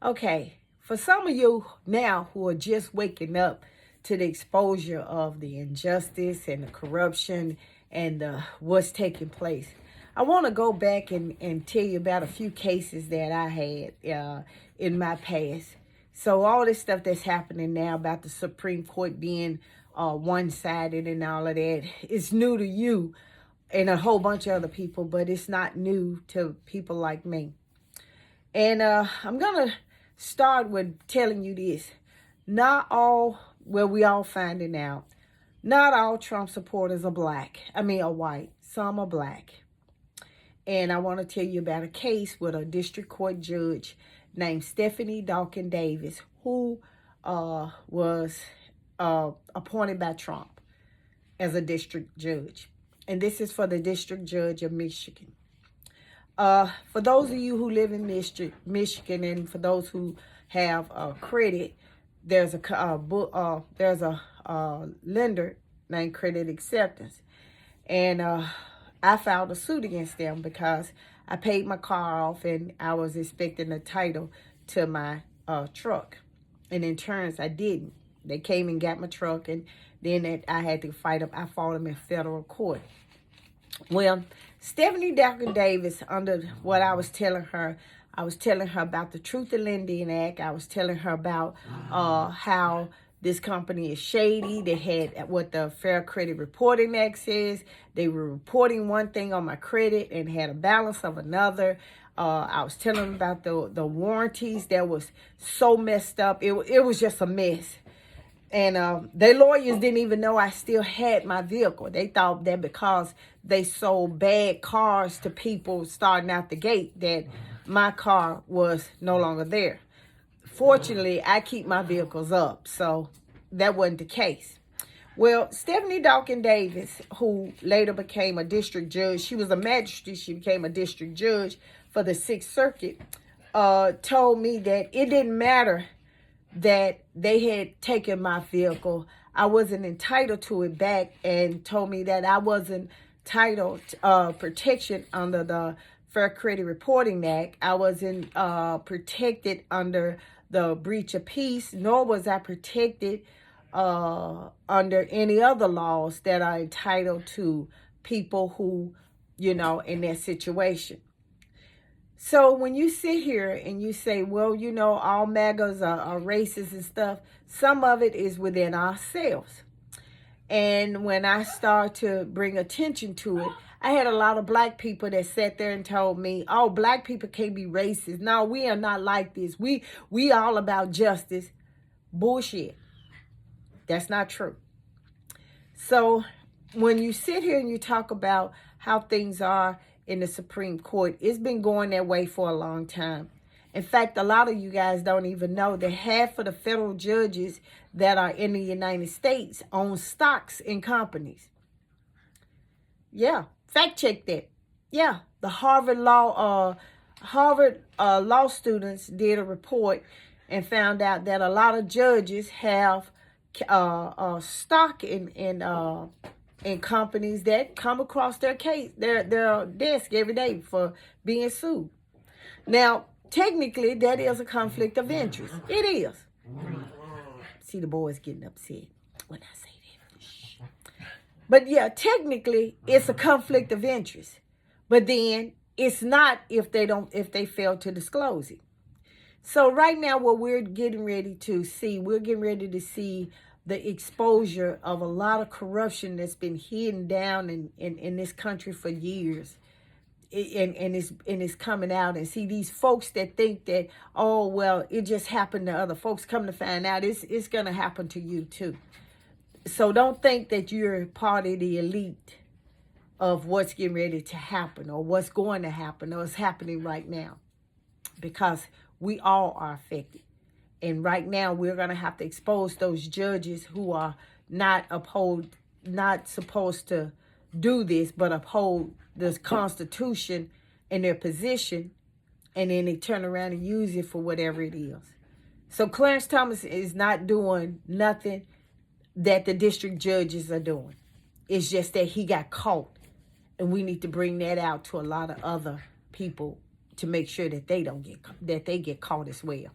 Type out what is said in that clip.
Okay, for some of you now who are just waking up to the exposure of the injustice and the corruption and what's taking place, I want to go back and tell you about a few cases that I had in my past. So all this stuff that's happening now about the Supreme Court being one-sided and all of that, it's new to you and a whole bunch of other people, but it's not new to people like me. And I'm going to start with telling you this. Not all, well, we all finding out, not all Trump supporters are are white. Some are black. And I want to tell you about a case with a district court judge named Stephanie Dawkins Davis, who was appointed by Trump as a district judge. And this is for the district judge of Michigan. For those of you who live in Michigan, and for those who have credit, there's a lender named Credit Acceptance, and I filed a suit against them because I paid my car off and I was expecting a title to my truck, and in turns I didn't. They came and got my truck, and then I had to fight them. I fought them in federal court. Well, Stephanie Dawkins Davis, under what I was telling her about the Truth in Lending Act. I was telling her about how this company is shady. They had what the Fair Credit Reporting Act says. They were reporting one thing on my credit and had a balance of another. I was telling them about the warranties that was so messed up. It was just a mess. And their lawyers didn't even know I still had my vehicle. They thought that because they sold bad cars to people starting out the gate, that my car was no longer there. Fortunately, I keep my vehicles up, so that wasn't the case. Well, Stephanie Dawkins Davis, who later became a district judge, she was a magistrate, she became a district judge for the Sixth Circuit, told me that it didn't matter that they had taken my vehicle. I wasn't entitled to it back, and told me that I wasn't entitled protection under the Fair Credit Reporting Act. I wasn't protected under the breach of peace, nor was I protected under any other laws that are entitled to people who, in that situation. So when you sit here and you say, well, all MAGAs are racist and stuff, some of it is within ourselves. And when I start to bring attention to it, I had a lot of black people that sat there and told me, oh, black people can't be racist. No, we are not like this. We all about justice. Bullshit. That's not true. So when you sit here and you talk about how things are in the Supreme Court, it's been going that way for a long time. In fact, a lot of you guys don't even know that half of the federal judges that are in the United States own stocks in companies. Yeah, fact check that. Yeah, the Harvard law students did a report and found out that a lot of judges have stock in companies that come across their desk every day for being sued. Now, technically, that is a conflict of interest. It is. See the boys getting upset when I say that. Shh. But yeah, technically, it's a conflict of interest. But then it's not if they fail to disclose it. So right now, what we're getting ready to see the exposure of a lot of corruption that's been hidden down in this country for years. And it's coming out, and see these folks that think that, oh, well, it just happened to other folks, come to find out it's going to happen to you too. So don't think that you're part of the elite of what's getting ready to happen or what's going to happen or what's happening right now, because we all are affected. And right now we're going to have to expose those judges who are not supposed to do this, but uphold the Constitution and their position, and then they turn around and use it for whatever it is. So Clarence Thomas is not doing nothing that the district judges are doing. It's just that he got caught, and we need to bring that out to a lot of other people to make sure that they get caught as well.